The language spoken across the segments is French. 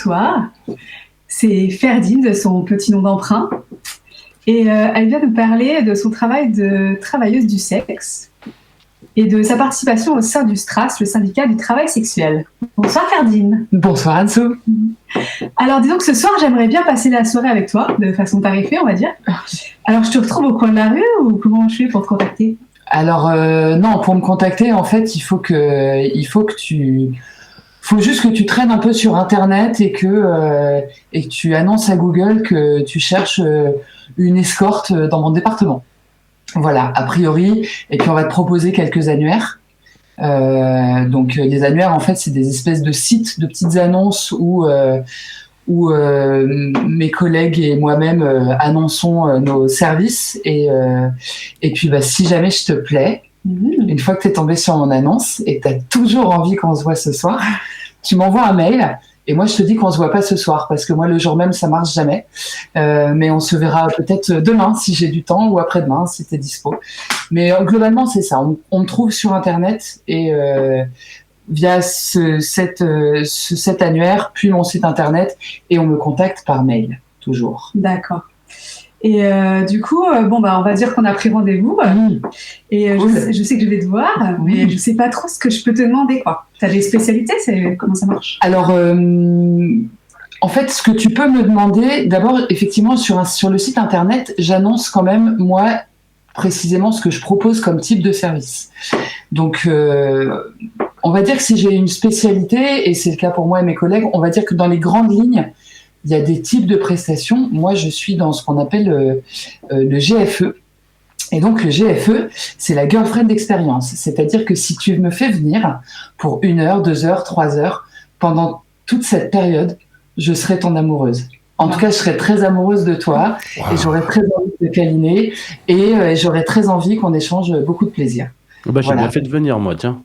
soir. C'est Ferdine, de son petit nom d'emprunt. Et elle vient nous parler de son travail de travailleuse du sexe et de sa participation au sein du STRAS, le syndicat du travail sexuel. Bonsoir Ferdine. Bonsoir Anso. Alors disons que ce soir, j'aimerais bien passer la soirée avec toi, de façon tarifée, on va dire. Alors je te retrouve au coin de la rue ou comment je fais pour te contacter ? Alors non, pour me contacter, en fait, il faut juste que tu traînes un peu sur Internet et que tu annonces à Google que tu cherches une escorte dans mon département. Voilà, a priori. Et puis on va te proposer quelques annuaires. Donc les annuaires, en fait, c'est des espèces de sites, de petites annonces où mes collègues et moi-même annonçons nos services. Et puis, si jamais je te plais, une fois que tu es tombé sur mon annonce et que tu as toujours envie qu'on se voit ce soir, tu m'envoies un mail. Et moi, je te dis qu'on se voit pas ce soir parce que moi, le jour même, ça marche jamais. Mais on se verra peut-être demain si j'ai du temps ou après-demain si t'es dispo. Mais globalement, c'est ça. On me trouve sur Internet et via cet annuaire, puis mon site Internet, et on me contacte par mail, toujours. D'accord. Et du coup, on va dire qu'on a pris rendez-vous. Et je sais que je vais te voir, mais je sais pas trop ce que je peux te demander, quoi. T'as des spécialités, comment ça marche ? Alors, en fait, ce que tu peux me demander, d'abord, effectivement, sur le site Internet, j'annonce quand même, moi, précisément ce que je propose comme type de service. Donc, on va dire que si j'ai une spécialité, et c'est le cas pour moi et mes collègues, on va dire que dans les grandes lignes, il y a des types de prestations. Moi, je suis dans ce qu'on appelle le GFE. Et donc, le GFE, c'est la girlfriend experience. C'est-à-dire que si tu me fais venir pour 1 heure, 2 heures, 3 heures, pendant toute cette période, je serai ton amoureuse. En tout cas, je serai très amoureuse de toi et j'aurai très envie de te câliner et j'aurai très envie qu'on échange beaucoup de plaisir. J'ai bien fait de venir, moi, tiens.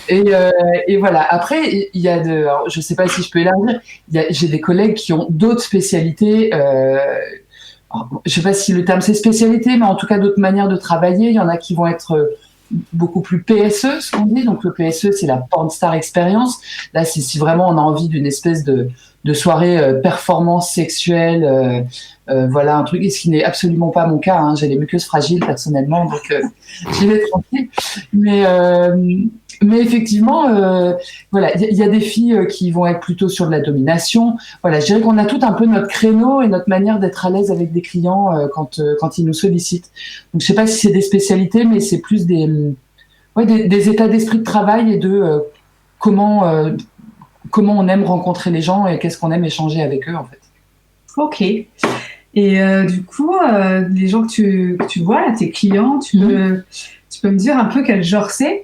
Et voilà. Après, il y a alors, je sais pas si je peux élargir. J'ai des collègues qui ont d'autres spécialités. Je sais pas si le terme c'est spécialité, mais en tout cas d'autres manières de travailler. Il y en a qui vont être beaucoup plus PSE, ce qu'on dit. Donc le PSE, c'est la Porn Star Experience. Là, c'est si vraiment on a envie d'une espèce de soirée performance sexuelle. Voilà un truc, ce qui n'est absolument pas mon cas. Hein. J'ai les muqueuses fragiles personnellement, donc j'y vais tranquille. Mais effectivement, voilà, il y a des filles qui vont être plutôt sur de la domination. Voilà, je dirais qu'on a tout un peu notre créneau et notre manière d'être à l'aise avec des clients quand ils nous sollicitent. Donc, je sais pas si c'est des spécialités, mais c'est plus des états d'esprit de travail et de comment on aime rencontrer les gens et qu'est-ce qu'on aime échanger avec eux, en fait. Ok. Et du coup, les gens que tu vois, là, tes clients, tu peux me dire un peu quel genre c'est ?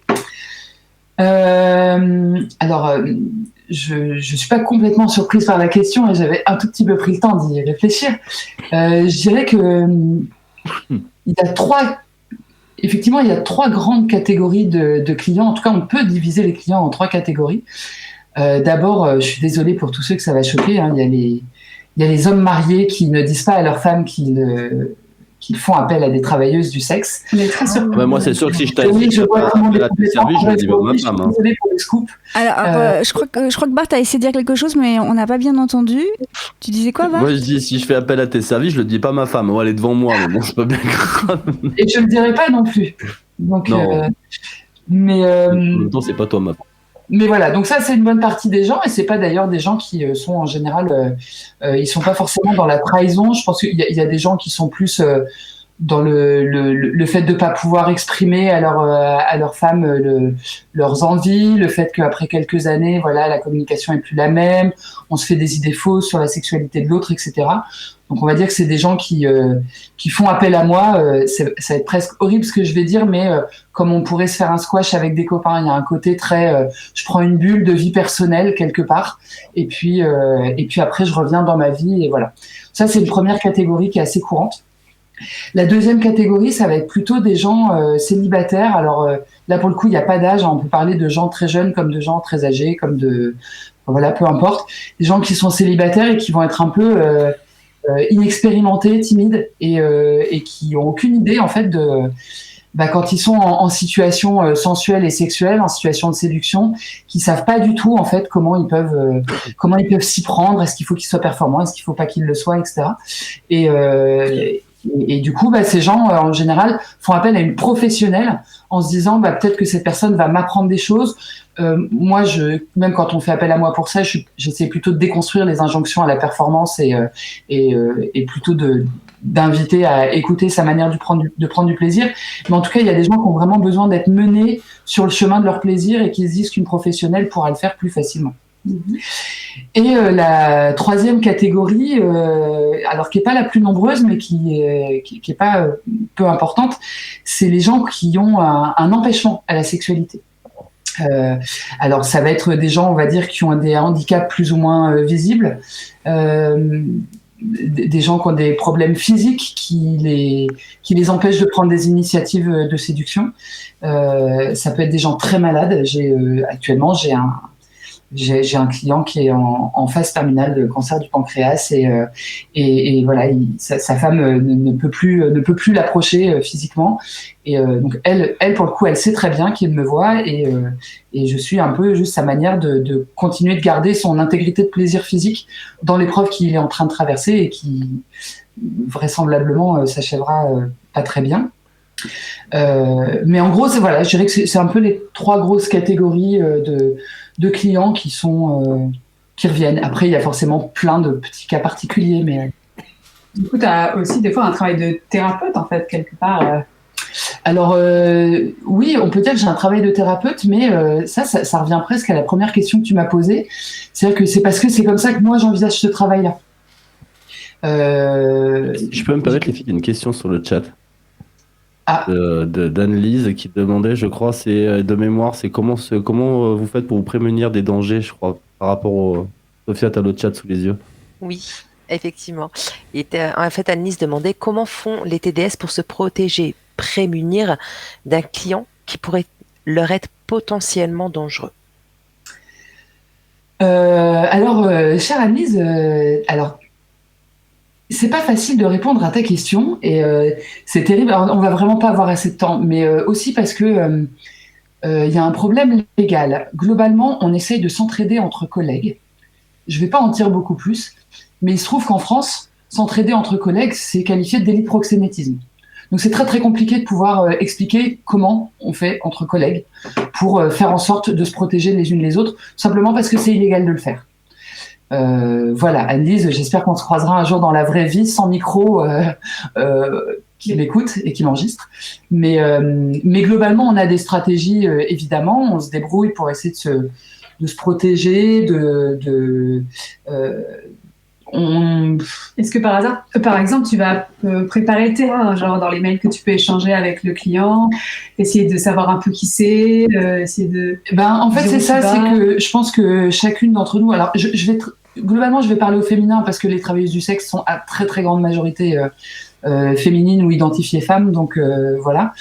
Alors, je suis pas complètement surprise par la question et j'avais un tout petit peu pris le temps d'y réfléchir. Je dirais que il y a trois grandes catégories de clients. En tout cas, on peut diviser les clients en 3 catégories. D'abord, je suis désolée pour tous ceux que ça va choquer. Hein, il y a les hommes mariés qui ne disent pas à leurs femmes qu'ils font appel à des travailleuses du sexe. Moi, c'est sûr que si je t'ai dit à tes services, je le dis à ma femme. Hein. Désolée pour le scoop. Alors, je crois que Bart a essayé de dire quelque chose, mais on n'a pas bien entendu. Tu disais quoi, Bart ? Moi, je dis, si je fais appel à tes services, je le dis pas à ma femme. Elle est devant moi, mais bon, c'est pas bien grave. Et je le dirai pas non plus. Donc, non. Mais en même temps, c'est pas toi, ma femme. Mais voilà, donc ça c'est une bonne partie des gens et c'est pas d'ailleurs des gens qui sont en général, ils sont pas forcément dans la trahison. Je pense qu'il y a des gens qui sont plus dans le fait de pas pouvoir exprimer à leur femme leurs envies, le fait qu'après quelques années, voilà, la communication est plus la même, on se fait des idées fausses sur la sexualité de l'autre, etc. Donc on va dire que c'est des gens qui font appel à moi. Ça va être presque horrible ce que je vais dire, mais comme on pourrait se faire un squash avec des copains, il y a un côté très, je prends une bulle de vie personnelle quelque part, et puis après je reviens dans ma vie et voilà. Ça c'est une première catégorie qui est assez courante. La deuxième catégorie, ça va être plutôt des gens célibataires. Alors là pour le coup, il n'y a pas d'âge. On peut parler de gens très jeunes comme de gens très âgés, comme voilà, peu importe. Des gens qui sont célibataires et qui vont être un peu inexpérimentés, timides et qui ont aucune idée en fait quand ils sont en situation sensuelle et sexuelle, en situation de séduction, qui savent pas du tout en fait comment ils peuvent s'y prendre. Est-ce qu'il faut qu'ils soient performants, est-ce qu'il faut pas qu'ils le soient, etc. Et du coup, ces gens en général font appel à une professionnelle en se disant peut-être que cette personne va m'apprendre des choses. Moi, même quand on fait appel à moi pour ça, j'essaie plutôt de déconstruire les injonctions à la performance et plutôt d'inviter à écouter sa manière de prendre du plaisir. Mais en tout cas, il y a des gens qui ont vraiment besoin d'être menés sur le chemin de leur plaisir et qui se disent qu'une professionnelle pourra le faire plus facilement. Et la troisième catégorie, alors qui est pas la plus nombreuse, mais qui est pas peu importante, c'est les gens qui ont un empêchement à la sexualité. Alors ça va être des gens, on va dire, qui ont des handicaps plus ou moins visibles, des gens qui ont des problèmes physiques qui les empêchent de prendre des initiatives de séduction. Ça peut être des gens très malades. Actuellement, j'ai un client qui est en phase terminale de cancer du pancréas et voilà, sa femme ne peut plus l'approcher physiquement et donc elle pour le coup elle sait très bien qu'il me voit et je suis un peu juste sa manière de continuer de garder son intégrité de plaisir physique dans l'épreuve qu'il est en train de traverser et qui vraisemblablement s'achèvera pas très bien. Mais en gros, je dirais que c'est un peu les trois grosses catégories de clients qui reviennent. Après, il y a forcément plein de petits cas particuliers, mais du coup, tu as aussi des fois un travail de thérapeute en fait quelque part. Alors oui, on peut dire que j'ai un travail de thérapeute, mais ça revient presque à la première question que tu m'as posée. C'est-à-dire que c'est parce que c'est comme ça que moi j'envisage ce travail-là. Je peux me permettre, les filles, une question sur le chat. d'Anne-Lise qui demandait, je crois, c'est de mémoire, c'est comment vous faites pour vous prémunir des dangers, je crois, par rapport au... Sophia, t'as le chat sous les yeux. Oui, effectivement. Et en fait, Anne-Lise demandait comment font les TDS pour se protéger, prémunir d'un client qui pourrait leur être potentiellement dangereux. Chère Anne-Lise, c'est pas facile de répondre à ta question et c'est terrible. Alors, on va vraiment pas avoir assez de temps, mais aussi parce que y a un problème légal. Globalement, on essaye de s'entraider entre collègues. Je vais pas en dire beaucoup plus, mais il se trouve qu'en France, s'entraider entre collègues, c'est qualifié de délit de proxénétisme. Donc c'est très très compliqué de pouvoir expliquer comment on fait entre collègues pour faire en sorte de se protéger les unes les autres, simplement parce que c'est illégal de le faire. Voilà, Anne-Lise, j'espère qu'on se croisera un jour dans la vraie vie, sans micro, qui m'écoute et qui m'enregistre. Mais globalement, on a des stratégies, évidemment, on se débrouille pour essayer de se protéger, Est-ce que par hasard, par exemple, tu vas préparer le terrain, genre dans les mails que tu peux échanger avec le client, essayer de savoir un peu qui c'est, essayer de... En fait, c'est ça, c'est que je pense que chacune d'entre nous... Alors, globalement, je vais parler au féminin parce que les travailleuses du sexe sont à très très grande majorité féminines ou identifiées femmes, donc voilà.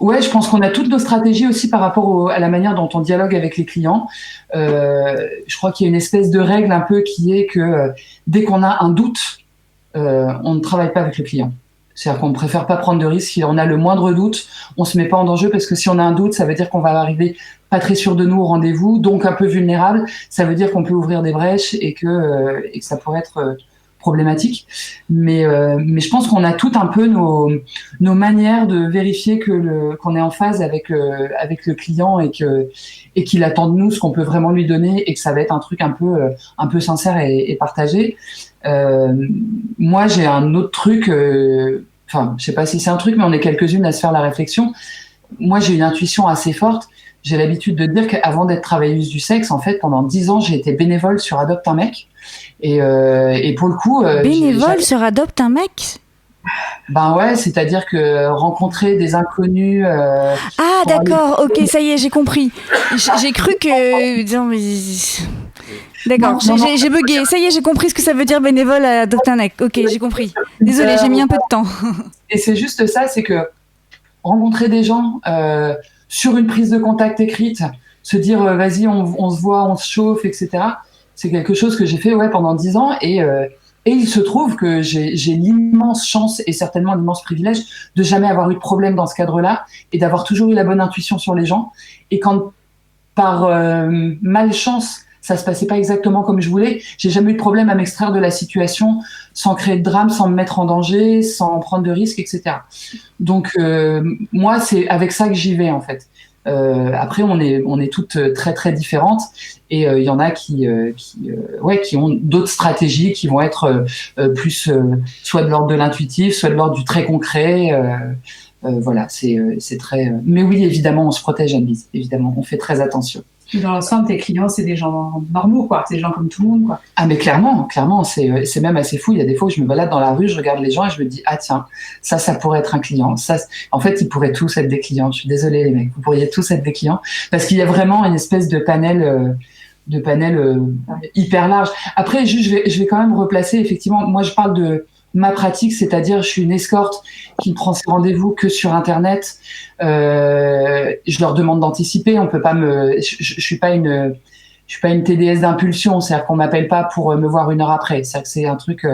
Ouais, je pense qu'on a toutes nos stratégies aussi par rapport à la manière dont on dialogue avec les clients. Je crois qu'il y a une espèce de règle un peu qui est que dès qu'on a un doute, on ne travaille pas avec le client. C'est-à-dire qu'on ne préfère pas prendre de risques. Si on a le moindre doute, on se met pas en danger parce que si on a un doute, ça veut dire qu'on va arriver pas très sûr de nous au rendez-vous, donc un peu vulnérable. Ça veut dire qu'on peut ouvrir des brèches et que ça pourrait être problématique. Mais je pense qu'on a tout un peu nos manières de vérifier qu'on est en phase avec le client et qu'il attend de nous ce qu'on peut vraiment lui donner et que ça va être un truc un peu sincère et partagé. Moi, j'ai un autre truc. Enfin, je sais pas si c'est un truc, mais on est quelques-unes à se faire la réflexion. Moi, j'ai une intuition assez forte. J'ai l'habitude de dire qu'avant d'être travailleuse du sexe, en fait, pendant 10 ans, j'ai été bénévole sur Adopte un mec. Et pour le coup... bénévole sur Adopte un mec ? Ben ouais, c'est-à-dire que rencontrer des inconnus... ah d'accord, ok, ça y est, j'ai compris. J'ai cru que... Non, mais... D'accord, j'ai bugué. Ça y est, j'ai compris ce que ça veut dire bénévole à Adopte un mec. Ok, j'ai compris. Désolée, j'ai mis un peu de temps. Et c'est juste ça, c'est que rencontrer des gens sur une prise de contact écrite, se dire vas-y, on se voit, on se chauffe, etc. C'est quelque chose que j'ai fait pendant 10 ans et Et il se trouve que j'ai l'immense chance et certainement l'immense privilège de jamais avoir eu de problème dans ce cadre-là et d'avoir toujours eu la bonne intuition sur les gens. Et quand par malchance, ça se passait pas exactement comme je voulais, j'ai jamais eu de problème à m'extraire de la situation sans créer de drame, sans me mettre en danger, sans prendre de risques, etc. Donc moi, c'est avec ça que j'y vais en fait. Après, on est toutes très très différentes et il y en a qui ont d'autres stratégies qui vont être plus soit de l'ordre de l'intuitif, soit de l'ordre du très concret. Voilà, c'est très. Mais oui, évidemment, on se protège, Anne-Lise. Évidemment, on fait très attention. Dans l'ensemble, tes clients, c'est des gens normaux, quoi. C'est des gens comme tout le monde, quoi. Ah, mais clairement, c'est même assez fou. Il y a des fois où je me balade dans la rue, je regarde les gens et je me dis, ah tiens, ça pourrait être un client. Ça, en fait, ils pourraient tous être des clients. Je suis désolée, les mecs, vous pourriez tous être des clients parce qu'il y a vraiment une espèce de panel hyper large. Après, juste, je vais quand même replacer. Effectivement, moi, je parle de ma pratique, c'est-à-dire je suis une escorte qui ne prend ses rendez-vous que sur Internet. Je leur demande d'anticiper. On peut pas je suis pas une TDS d'impulsion, c'est-à-dire qu'on m'appelle pas pour me voir 1 heure après. C'est-à-dire que c'est un truc.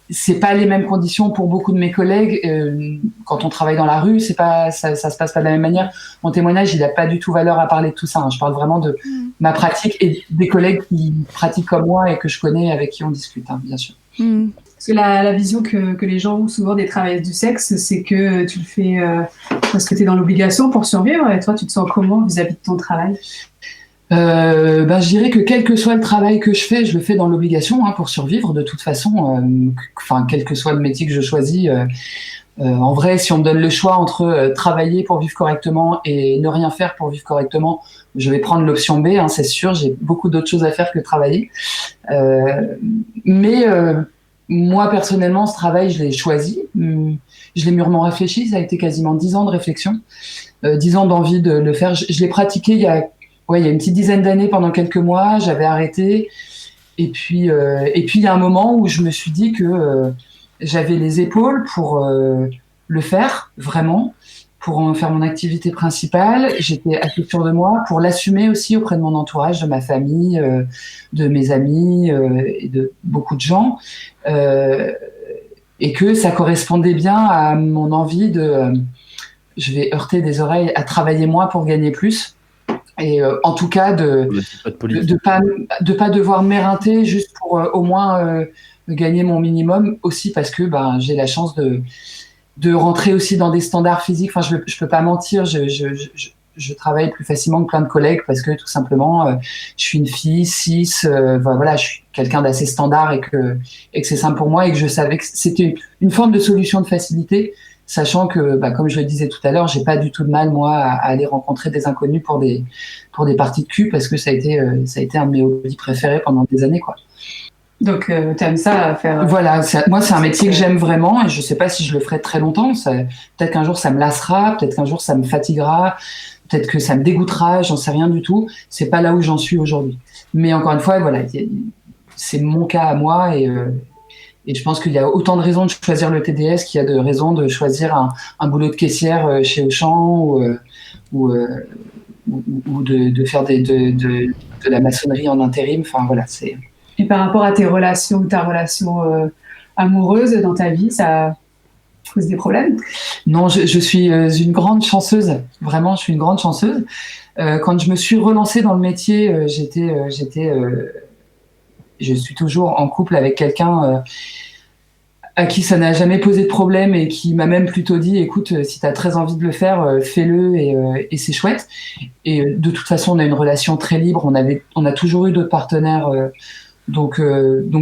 C'est pas les mêmes conditions pour beaucoup de mes collègues. Quand on travaille dans la rue, c'est pas ça se passe pas de la même manière. Mon témoignage, il a pas du tout valeur à parler de tout ça. Hein. Je parle vraiment de ma pratique et des collègues qui pratiquent comme moi et que je connais, avec qui on discute, hein, bien sûr. Parce que la vision que les gens ont souvent des travailleuses du sexe, c'est que tu le fais parce que tu es dans l'obligation pour survivre. Et toi, tu te sens comment vis-à-vis de ton travail ? Je dirais que quel que soit le travail que je fais, je le fais dans l'obligation pour survivre de toute façon. Quel que soit le métier que je choisis. En vrai, si on me donne le choix entre travailler pour vivre correctement et ne rien faire pour vivre correctement, je vais prendre l'option B, c'est sûr. J'ai beaucoup d'autres choses à faire que travailler. Moi, personnellement, ce travail, je l'ai choisi. Je l'ai mûrement réfléchi. Ça a été quasiment 10 ans de réflexion, 10 ans d'envie de le faire. Je l'ai pratiqué il y a une petite dizaine d'années pendant quelques mois. J'avais arrêté. Et puis, il y a un moment où je me suis dit que j'avais les épaules pour le faire, vraiment, pour en faire mon activité principale. J'étais assez sûre de moi, pour l'assumer aussi auprès de mon entourage, de ma famille, de mes amis et de beaucoup de gens. Et que ça correspondait bien à mon envie je vais heurter des oreilles, à travailler moins pour gagner plus. Et en tout cas, de pas devoir m'éreinter juste pour au moins gagner mon minimum, aussi parce que j'ai la chance de rentrer aussi dans des standards physiques. Enfin, je peux pas mentir, je travaille plus facilement que plein de collègues parce que tout simplement, je suis une fille, cis, je suis quelqu'un d'assez standard et que c'est simple pour moi et que je savais que c'était une forme de solution de facilité, sachant que, comme je le disais tout à l'heure, j'ai pas du tout de mal, moi, à aller rencontrer des inconnus pour des parties de cul parce que ça a été un de mes hobbies préférés pendant des années, quoi. Donc, t'aimes ça faire... Voilà, moi, c'est un métier que j'aime vraiment et je sais pas si je le ferai très longtemps. Peut-être qu'un jour, ça me lassera, peut-être qu'un jour, ça me fatiguera, peut-être que ça me dégoûtera, j'en sais rien du tout. C'est pas là où j'en suis aujourd'hui. Mais encore une fois, voilà, c'est mon cas à moi et je pense qu'il y a autant de raisons de choisir le TDS qu'il y a de raisons de choisir un boulot de caissière chez Auchan ou de faire de la maçonnerie en intérim. Enfin, voilà, c'est... Et par rapport à ta relation amoureuse dans ta vie, ça pose des problèmes ? Non, je suis une grande chanceuse. Vraiment, je suis une grande chanceuse. Quand je me suis relancée dans le métier, je suis toujours en couple avec quelqu'un à qui ça n'a jamais posé de problème et qui m'a même plutôt dit, écoute, si tu as très envie de le faire, fais-le et c'est chouette. Et de toute façon, on a une relation très libre. On a toujours eu d'autres partenaires. Donc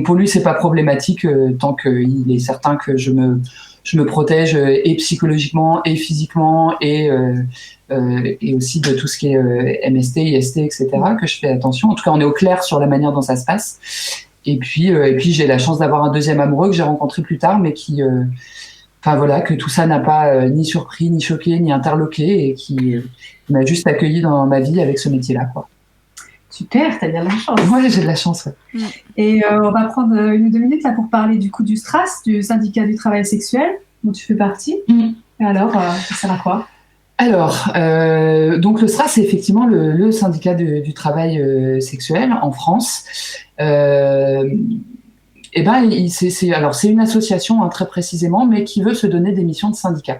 pour lui, c'est pas problématique tant qu'il est certain que je me protège et psychologiquement et physiquement et aussi de tout ce qui est MST, IST, etc. que je fais attention. En tout cas, on est au clair sur la manière dont ça se passe. Et puis j'ai la chance d'avoir un deuxième amoureux que j'ai rencontré plus tard, mais qui, que tout ça n'a pas ni surpris, ni choqué, ni interloqué, et qui m'a juste accueilli dans ma vie avec ce métier-là, quoi. Super, t'as bien de la chance. Ouais, j'ai de la chance. Ouais. Et on va prendre 1 ou 2 minutes là pour parler du coup du STRAS, du syndicat du travail sexuel, dont tu fais partie. Et alors, ça sert à quoi ? Alors, donc le STRAS, c'est effectivement le syndicat du travail sexuel en France. Et ben, c'est une association, hein, très précisément, mais qui veut se donner des missions de syndicat.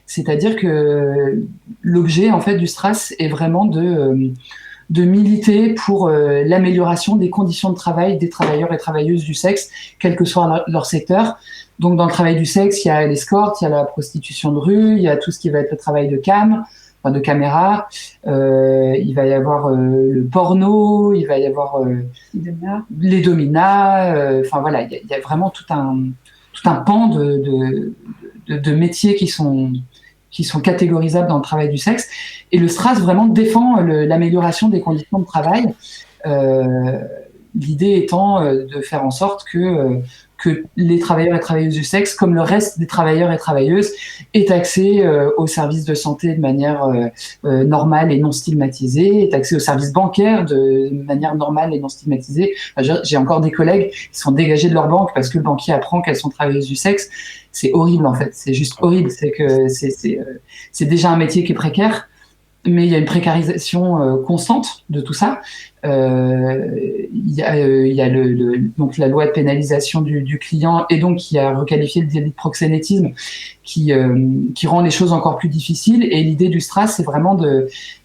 C'est-à-dire que l'objet, en fait, du STRAS est vraiment de militer pour l'amélioration des conditions de travail des travailleurs et travailleuses du sexe, quel que soit leur secteur. Donc, dans le travail du sexe, il y a l'escorte, il y a la prostitution de rue, il y a tout ce qui va être le travail de de caméra. Il va y avoir le porno, il va y avoir les dominas. Enfin voilà, il y a vraiment tout un pan de métiers qui sont catégorisables dans le travail du sexe. Et le STRAS vraiment défend l'amélioration des conditions de travail. L'idée étant de faire en sorte que les travailleurs et travailleuses du sexe, comme le reste des travailleurs et travailleuses, aient accès aux services de santé de manière normale et non stigmatisée, aient accès aux services bancaires de manière normale et non stigmatisée. Enfin, j'ai encore des collègues qui sont dégagés de leur banque parce que le banquier apprend qu'elles sont travailleuses du sexe. C'est horrible, en fait. C'est juste horrible. C'est que c'est déjà un métier qui est précaire, mais il y a une précarisation constante de tout ça. Il y a donc la loi de pénalisation du client, et donc qui a requalifié le délit de proxénétisme, qui rend les choses encore plus difficiles. Et l'idée du STRAS, c'est vraiment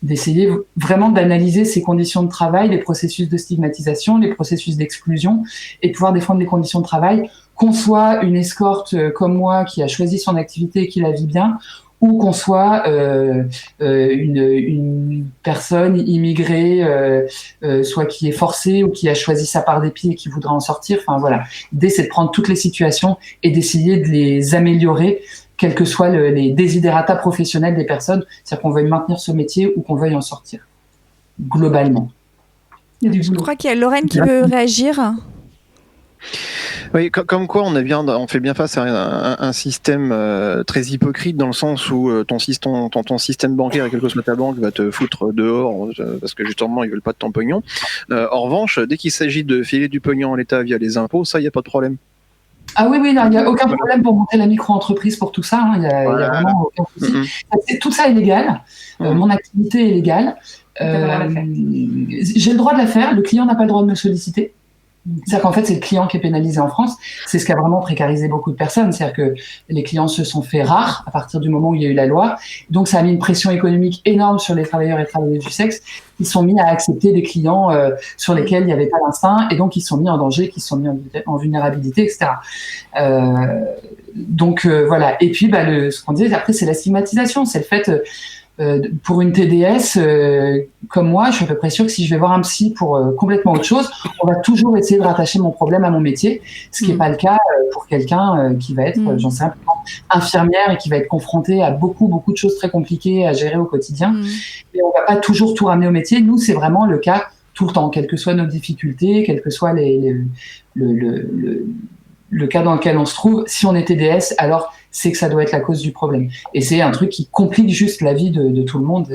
d'essayer vraiment d'analyser ces conditions de travail, les processus de stigmatisation, les processus d'exclusion, et de pouvoir défendre les conditions de travail, qu'on soit une escorte comme moi qui a choisi son activité et qui la vit bien, ou qu'on soit une personne immigrée, soit qui est forcée ou qui a choisi sa part des pieds et qui voudra en sortir. Enfin voilà, l'idée c'est de prendre toutes les situations et d'essayer de les améliorer, quels que soient les desiderata professionnels des personnes, c'est-à-dire qu'on veuille maintenir ce métier ou qu'on veuille en sortir, globalement. Je crois qu'il y a Lorraine qui veut réagir. Oui, comme quoi on fait bien face à un système très hypocrite, dans le sens où ton système bancaire, quelle que soit ta banque, va te foutre dehors parce que justement ils veulent pas de ton pognon. En revanche, dès qu'il s'agit de filer du pognon à l'État via les impôts, ça, il n'y a pas de problème. Ah oui, il n'y a aucun problème pour monter la micro-entreprise pour tout ça. Il n'y a vraiment aucun souci. Tout ça est légal. Mon activité est légale. J'ai le droit de la faire. Le client n'a pas le droit de me solliciter. C'est-à-dire qu'en fait, c'est le client qui est pénalisé en France. C'est ce qui a vraiment précarisé beaucoup de personnes. C'est-à-dire que les clients se sont fait rares à partir du moment où il y a eu la loi. Donc, ça a mis une pression économique énorme sur les travailleurs et travailleuses du sexe. Ils sont mis à accepter des clients sur lesquels il n'y avait pas d'instinct, et donc ils sont mis en danger, qui sont mis en vulnérabilité, etc. Donc, voilà. Et puis, ce qu'on disait après, c'est la stigmatisation. C'est le fait... pour une TDS comme moi, je suis à peu près sûre que si je vais voir un psy pour complètement autre chose, on va toujours essayer de rattacher mon problème à mon métier, ce qui n'est pas le cas pour quelqu'un qui va être, j'en sais rien, infirmière et qui va être confronté à beaucoup de choses très compliquées à gérer au quotidien. Et on va pas toujours tout ramener au métier. Nous, c'est vraiment le cas tout le temps, quelles que soient nos difficultés, quel que soit le cas dans lequel on se trouve. Si on est TDS, alors c'est que ça doit être la cause du problème. Et c'est un truc qui complique juste la vie de tout le monde.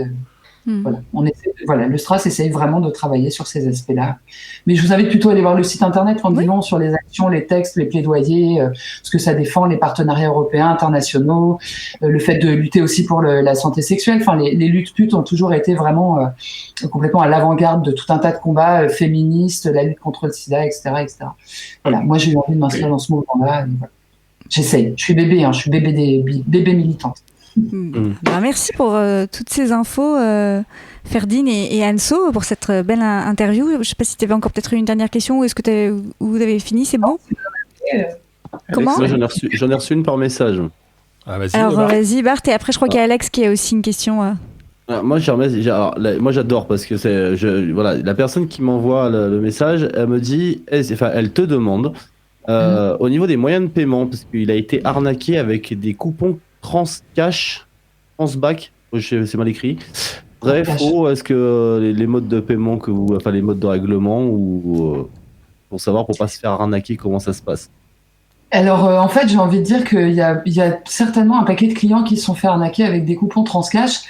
Voilà, le STRAS essaye vraiment de travailler sur ces aspects-là. Mais je vous invite plutôt à aller voir le site internet, en disant sur les actions, les textes, les plaidoyers, ce que ça défend, les partenariats européens, internationaux, le fait de lutter aussi pour la santé sexuelle. Enfin, les luttes putes ont toujours été vraiment complètement à l'avant-garde de tout un tas de combats féministes, la lutte contre le sida, etc., etc. Voilà, moi j'ai eu envie de m'inscrire dans ce mouvement-là. Voilà. J'essaye. Je suis bébé, je suis bébé militante. Merci pour toutes ces infos, Ferdine et Anso, pour cette belle interview. Je ne sais pas si tu avais encore peut-être une dernière question, ou est-ce que vous avez fini, c'est bon? Comment? Moi, j'en ai reçu une par message. Ah, vas-y, alors vas-y Bart, et après je crois qu'il y a Alex qui a aussi une question. Moi, moi j'adore, parce que voilà, la personne qui m'envoie le message, elle me dit, elle te demande au niveau des moyens de paiement, parce qu'il a été arnaqué avec des coupons Transcash, Transbac, c'est mal écrit. Vrai, faux, est-ce que les modes de paiement les modes de règlement, ou pour savoir, pour pas se faire arnaquer, comment ça se passe? Alors, en fait, j'ai envie de dire qu'il y a certainement un paquet de clients qui se sont fait arnaquer avec des coupons Transcash.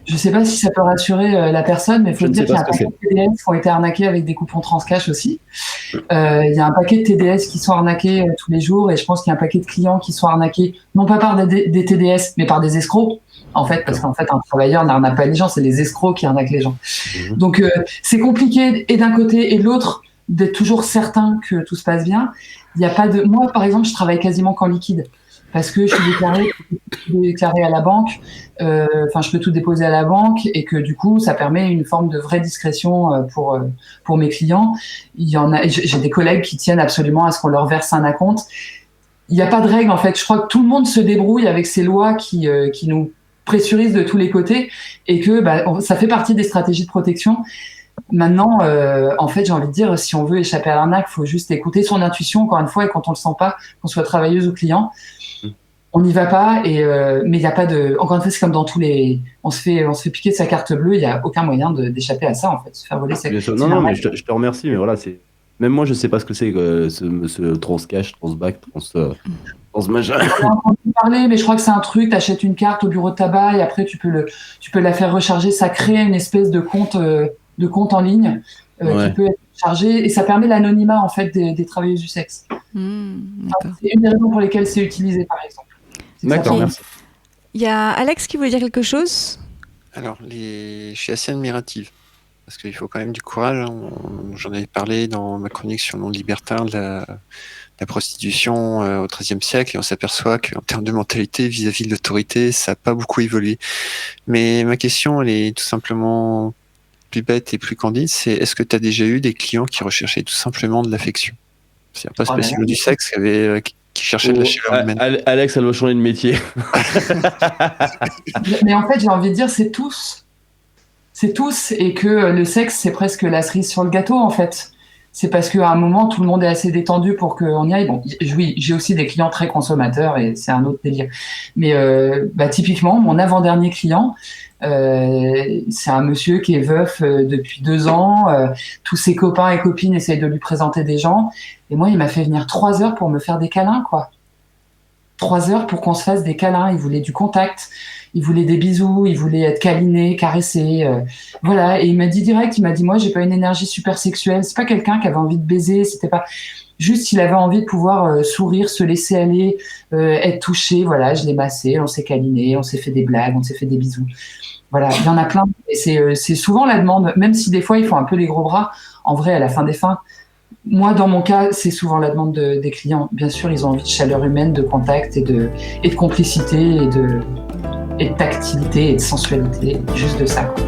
Je sais pas si ça peut rassurer la personne, mais il faut dire qu'il y a un paquet de TDS qui ont été arnaqués avec des coupons Transcash aussi. Il y a un paquet de TDS qui sont arnaqués tous les jours, et je pense qu'il y a un paquet de clients qui sont arnaqués, non pas par des TDS, mais par des escrocs. En fait, parce qu'en fait, un travailleur n'arnaque pas les gens, c'est les escrocs qui arnaquent les gens. Donc, c'est compliqué, et d'un côté et de l'autre. d'être toujours certain que tout se passe bien. Il y a pas de, moi par exemple, je travaille quasiment qu'en liquide parce que je suis déclarée à la banque. Enfin, je peux tout déposer à la banque et que du coup, ça permet une forme de vraie discrétion pour mes clients. Il y en a, j'ai des collègues qui tiennent absolument à ce qu'on leur verse un acompte. Il n'y a pas de règle en fait. Je crois que tout le monde se débrouille avec ces lois qui nous pressurisent de tous les côtés et que ça fait partie des stratégies de protection. Maintenant, en fait, j'ai envie de dire, si on veut échapper à l'arnaque, il faut juste écouter son intuition, encore une fois, et quand on le sent pas, qu'on soit travailleuse ou client, on n'y va pas. Et mais il n'y a pas de. Encore une fois, c'est comme dans tous les. On se fait piquer de sa carte bleue. Il n'y a aucun moyen d'échapper à ça, en fait, se faire voler sa. Non, mais je te remercie, mais voilà, c'est. Même moi, je sais pas ce que c'est ce transcash, transbac, transmachin. On a entendu parler, mais je crois que c'est un truc. T'achètes une carte au bureau de tabac et après tu peux la faire recharger. Ça crée une espèce de compte en ligne qui peut être chargé et ça permet l'anonymat en fait des travailleuses du sexe. C'est une des raisons pour lesquelles c'est utilisé, par exemple. D'accord, merci. Il y a Alex qui voulait dire quelque chose. Alors, je suis assez admirative. Parce qu'il faut quand même du courage. J'en avais parlé dans ma chronique sur le monde libertin de la prostitution au XIIIe siècle, et on s'aperçoit qu'en termes de mentalité vis-à-vis de l'autorité, ça n'a pas beaucoup évolué. Mais ma question, elle est tout simplement plus bête et plus candide, c'est est-ce que tu as déjà eu des clients qui recherchaient tout simplement de l'affection? C'est pas spécialement du sexe, qui cherchait de la chaleur humaine. Alex, elle va changer de métier. Mais en fait, j'ai envie de dire, c'est tous, et que le sexe, c'est presque la cerise sur le gâteau, en fait. C'est parce qu'à un moment, tout le monde est assez détendu pour qu'on y aille. Bon, oui, j'ai aussi des clients très consommateurs et c'est un autre délire. Mais typiquement, mon avant-dernier client, c'est un monsieur qui est veuf depuis 2 ans. Tous ses copains et copines essayent de lui présenter des gens. Et moi, il m'a fait venir 3 heures pour me faire des câlins, quoi. 3 heures pour qu'on se fasse des câlins. Il voulait du contact. Il voulait des bisous, il voulait être câliné, caressé, voilà. Et il m'a dit direct, moi, j'ai pas une énergie super sexuelle. C'est pas quelqu'un qui avait envie de baiser, c'était pas juste, il avait envie de pouvoir sourire, se laisser aller, être touché. Voilà, je l'ai massé, on s'est câliné, on s'est fait des blagues, on s'est fait des bisous. Voilà, il y en a plein. Et c'est souvent la demande, même si des fois ils font un peu les gros bras. En vrai, à la fin des fins, moi, dans mon cas, c'est souvent la demande des clients. Bien sûr, ils ont envie de chaleur humaine, de contact et de complicité et de tactilité et de sensualité, juste de ça, quoi.